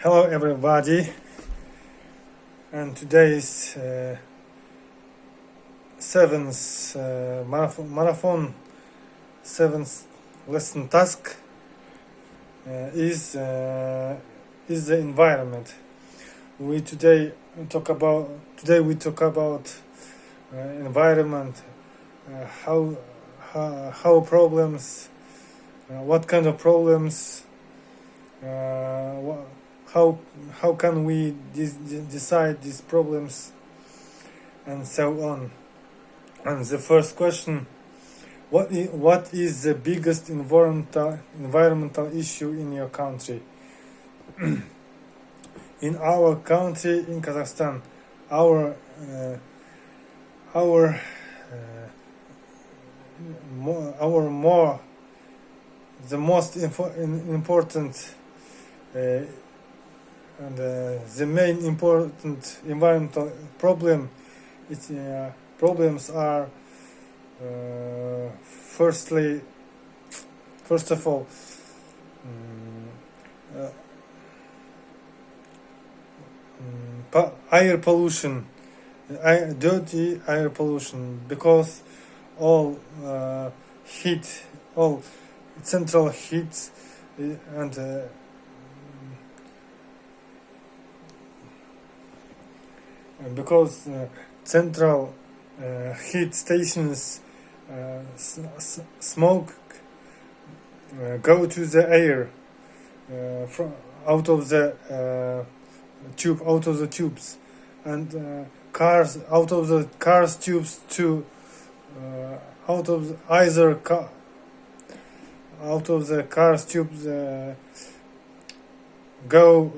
Hello everybody, and today is seventh marathon seventh lesson task is the environment. We talk about environment, how problems, what kind of problems, how can we decide these problems, and so on. And the first question: what is the biggest environmental issue in your country? In our country, in Kazakhstan, our the most important and the main important environmental problems are first of all air pollution, dirty air pollution, because all central heat and because central heat stations smoke go to the air out of the tubes, and cars out of the cars tubes to out of the cars tubes go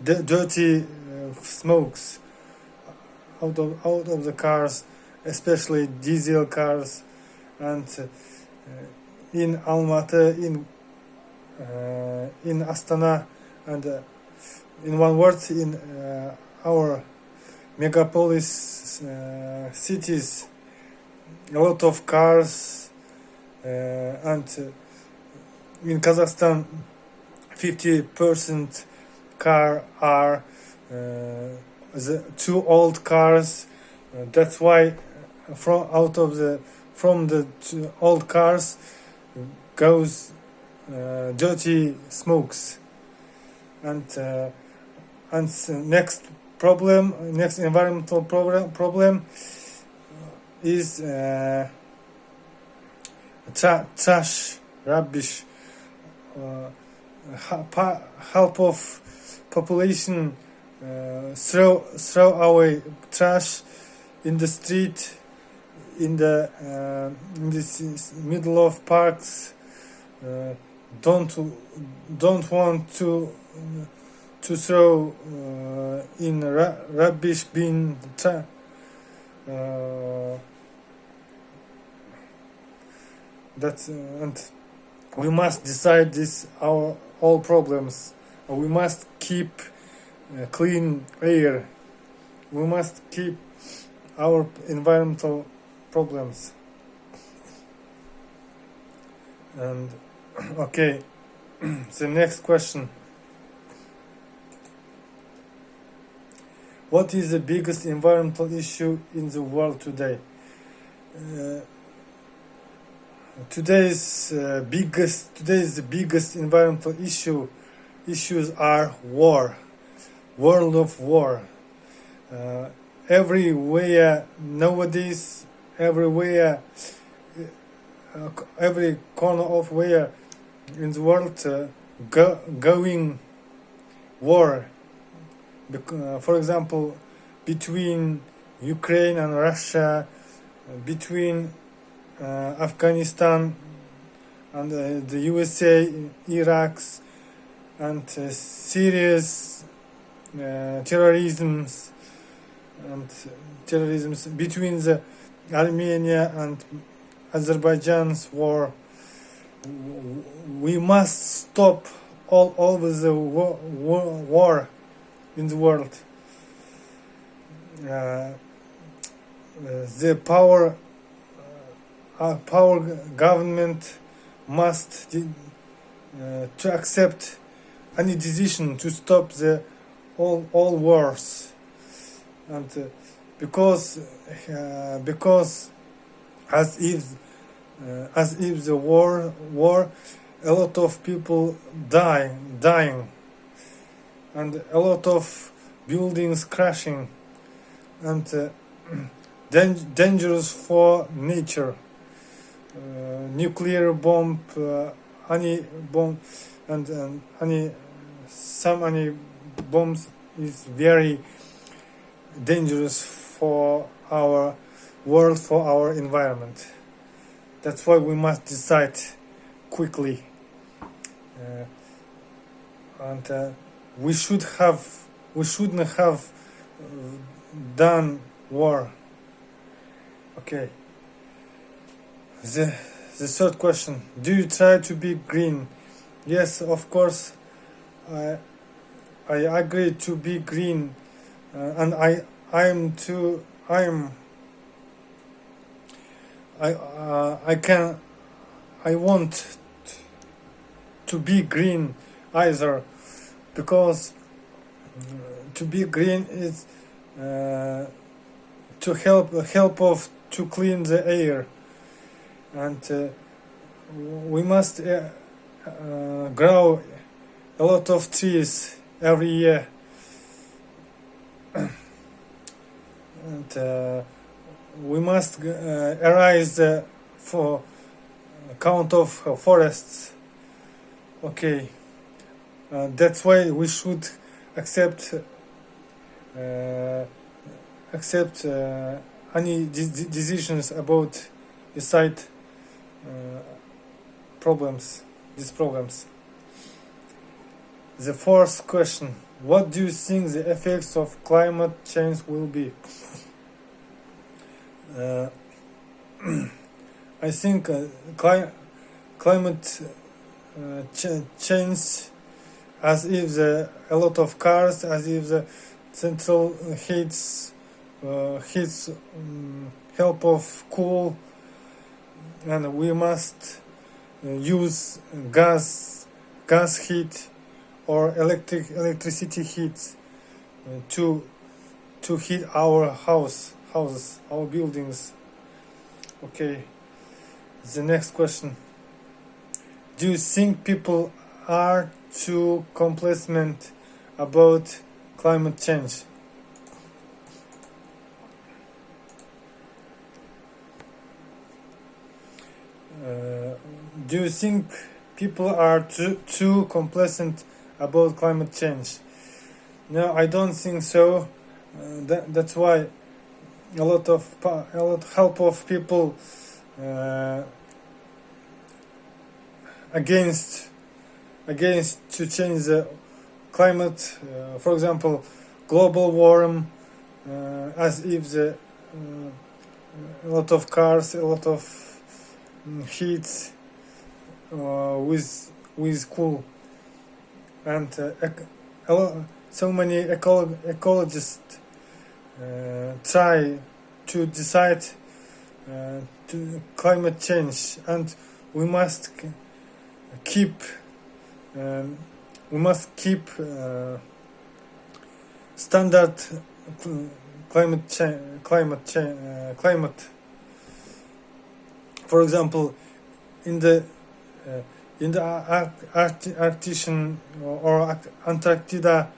dirty smokes out of the cars, especially diesel cars. And in Almaty, in Astana, and in one word, in our megapolis cities, a lot of cars, and in Kazakhstan 50% car are the too old cars. That's why from the old cars goes dirty smokes. And next environmental problem is trash, rubbish. Half of population throw away trash in the street, in the middle of parks. Don't want to throw in rubbish bin. And we must decide all problems. We must keep clean air. We must keep our environmental problems. And okay, the next question: what is the biggest environmental issue in the world today? Today's biggest environmental issues are world of war. Everywhere nowadays, every corner of where in the world going war. For example, between Ukraine and Russia, between Afghanistan and the USA, Iraq, and Syria's terrorism between the Armenia and Azerbaijan's war. We must stop all over the war in the world. The power government must to accept any decision to stop the all wars, and because as if the war a lot of people dying, and a lot of buildings crashing, and dangerous for nature. Nuclear bomb, any bomb, and any bombs is very dangerous for our world, for our environment. That's why we must decide quickly, and we shouldn't have done war. Okay. The third question: do you try to be green? Yes, of course. I agree to be green, and I want to be green either, because to be green is to help of to clean the air, and we must grow a lot of trees every year, and we must erase the for count of forests. Okay, that's why we should accept any decisions about decide these problems. The fourth question: what do you think the effects of climate change will be? I think climate change, as if a lot of cars, as if the central heats help of coal, and we must use gas heat or electricity heat to heat our houses, our buildings. Okay, the next question: do you think people are too complacent about climate change? Do you think people are too complacent about climate change? No, I don't think so. That's why a lot help of people against to change the climate. For example, global warming, as if a lot of cars, a lot of heat with cool, and so many ecologists try to decide to climate change, and we must keep standard climate. For example, in the Arctic or Antarctica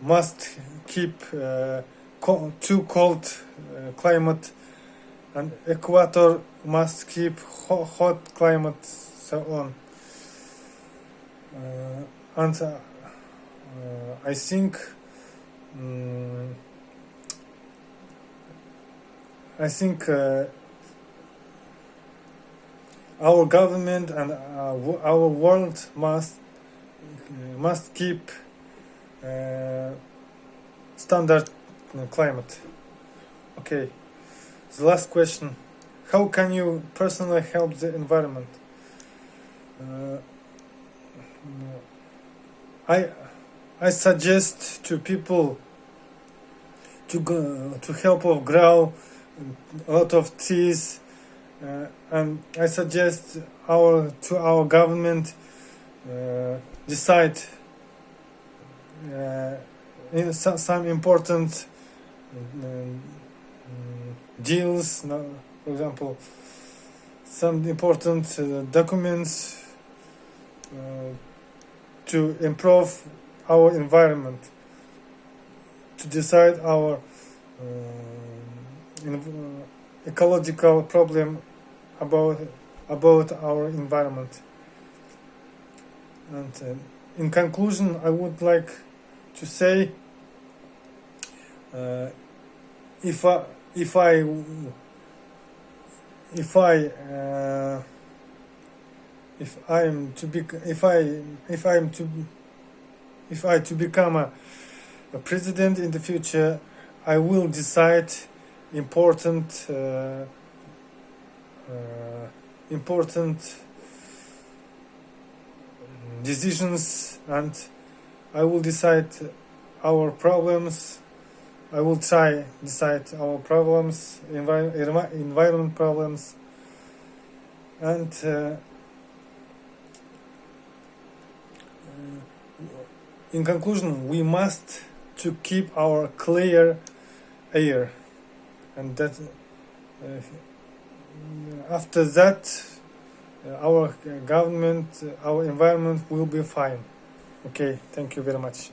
must keep too cold climate, and equator must keep hot climate, so on. And I think our government and our world must keep standard climate. Okay, the last question: how can you personally help the environment? I suggest to people to help of grow a lot of trees, and I suggest to our government decide in some important deals, for example, some important documents to improve our environment, to decide our ecological problem about our environment. And in conclusion, I would like to say, if I to become a president in the future, I will decide important decisions, and I will decide our problems. I will try decide our problems, environment problems, and in conclusion, we must to keep our clear air, and that after that our government, our environment will be fine. Okay, thank you very much.